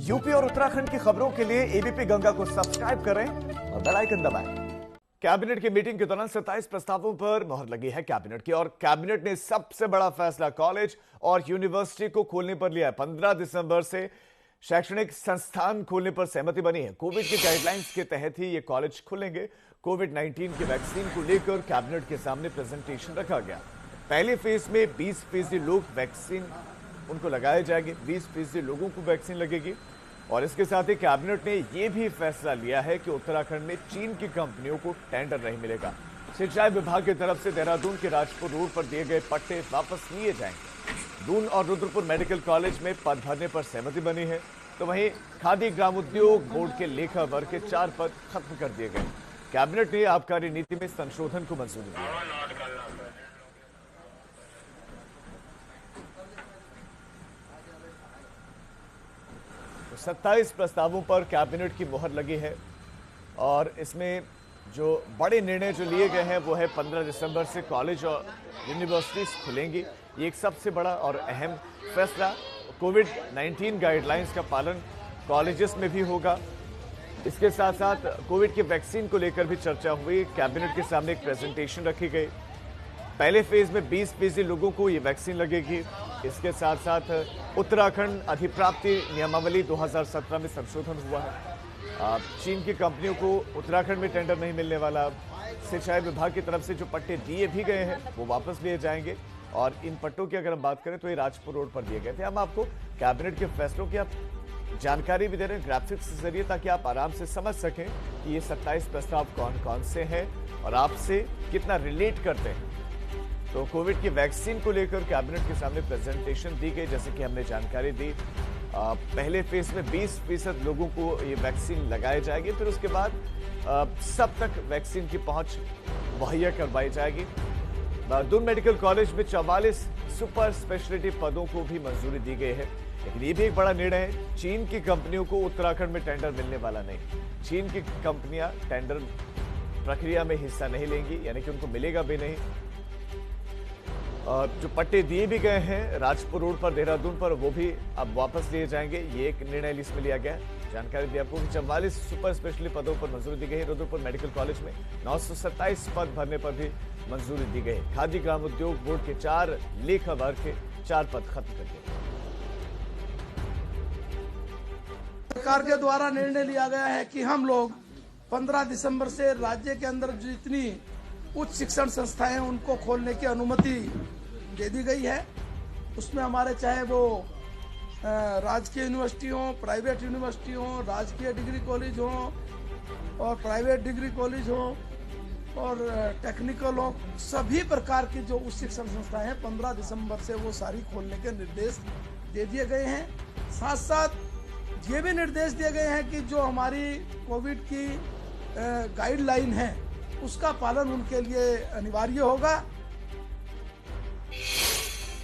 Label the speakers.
Speaker 1: UP और उत्तराखंड की खबरों के लिए एबीपी गंगा को सब्सक्राइब करें और बेल आइकन दबाएं। कैबिनेट की मीटिंग के दौरान 27 प्रस्तावों पर मोहर लगी है कैबिनेट की, और कैबिनेट ने सबसे बड़ा फैसला कॉलेज और यूनिवर्सिटी को खोलने पर लिया है। 15 दिसंबर से शैक्षणिक संस्थान खोलने पर सहमति बनी है। कोविड के गाइडलाइंस के तहत ही ये कॉलेज खुलेंगे। कोविड-19 की वैक्सीन को लेकर कैबिनेट के सामने प्रेजेंटेशन रखा गया। पहले फेज में 20% लोग वैक्सीन उनको लगाए जाएंगे, 20% लोगों को वैक्सीन लगेगी। और इसके साथ ही कैबिनेट ने यह भी फैसला लिया है कि उत्तराखंड में चीन की कंपनियों को टेंडर नहीं मिलेगा। सिंचाई विभाग की तरफ से देहरादून के राजपुर रोड पर दिए गए पट्टे वापस लिए जाएंगे। दून और रुद्रपुर मेडिकल कॉलेज में पद भरने पर सहमति बनी है, तो वहीं खादी ग्रामोद्योग बोर्ड के लेखा वर्ग के 4 पद खत्म कर दिए गए। कैबिनेट ने आबकारी नीति में संशोधन को मंजूरी दी है। 27 प्रस्तावों पर कैबिनेट की मोहर लगी है, और इसमें जो बड़े निर्णय जो लिए गए हैं वो है 15 दिसंबर से कॉलेज और यूनिवर्सिटीज खुलेंगी। ये एक सबसे बड़ा और अहम फैसला। कोविड-19 गाइडलाइंस का पालन कॉलेजेस में भी होगा। इसके साथ साथ कोविड की वैक्सीन को लेकर भी चर्चा हुई। कैबिनेट के सामने एक प्रेजेंटेशन रखी गई। पहले फेज में 20% लोगों को ये वैक्सीन लगेगी। इसके साथ साथ उत्तराखंड अधिप्राप्ति नियमावली 2017 में संशोधन हुआ है। चीन की कंपनियों को उत्तराखंड में टेंडर नहीं मिलने वाला। सिंचाई विभाग की तरफ से जो पट्टे दिए भी गए हैं वो वापस लिए जाएंगे। और इन पट्टों की अगर हम बात करें तो ये राजपुर रोड पर दिए गए थे। हम आपको कैबिनेट के फैसलों की जानकारी भी दे रहे हैं ग्राफिक्स के जरिए, ताकि आप आराम से समझ सकें कि ये 27 प्रस्ताव कौन कौन से हैं और आपसे कितना रिलेट करते हैं। तो कोविड की वैक्सीन को लेकर कैबिनेट के सामने प्रेजेंटेशन दी गई, जैसे कि हमने जानकारी दी। पहले फेज में 20% लोगों को ये वैक्सीन लगाई जाएगी, फिर उसके बाद सब तक वैक्सीन की पहुंच मुहैया करवाई जाएगी। दून मेडिकल कॉलेज में 44 सुपर स्पेशलिटी पदों को भी मंजूरी दी गई है। लेकिन ये भी एक बड़ा निर्णय है, चीन की कंपनियों को उत्तराखंड में टेंडर मिलने वाला नहीं। चीन की कंपनियां टेंडर प्रक्रिया में हिस्सा नहीं लेंगी, यानी कि उनको मिलेगा भी नहीं। जो पट्टे दिए भी गए हैं राजपुर रोड पर, देहरादून पर, वो भी अब वापस लिए जाएंगे। ये एक निर्णय लिस्ट में लिया गया है। जानकारी दी आपको कि 44 सुपर स्पेशलिटी पदों पर मंजूरी दी गई है। रुद्रपुर मेडिकल कॉलेज में 927 पद भरने पर भी मंजूरी दी गई है। खादी ग्रामोद्योग बोर्ड के 4 लेखा वर्ग के 4 पद खत्म कर दिए।
Speaker 2: सरकार के द्वारा निर्णय लिया गया है कि हम लोग 15 दिसंबर से राज्य के अंदर जितनी उच्च शिक्षण संस्थाएं उनको खोलने की अनुमति दे दी गई है। उसमें हमारे चाहे वो राजकीय यूनिवर्सिटी हो, प्राइवेट यूनिवर्सिटी हो, राजकीय डिग्री कॉलेज हो और प्राइवेट डिग्री कॉलेज हो और टेक्निकल हो, सभी प्रकार की जो उच्च शिक्षण संस्थाएं हैं 15 दिसंबर से वो सारी खोलने के निर्देश दे दिए गए हैं। साथ साथ ये भी निर्देश दिए गए हैं कि जो हमारी कोविड की गाइडलाइन है उसका पालन उनके लिए अनिवार्य होगा।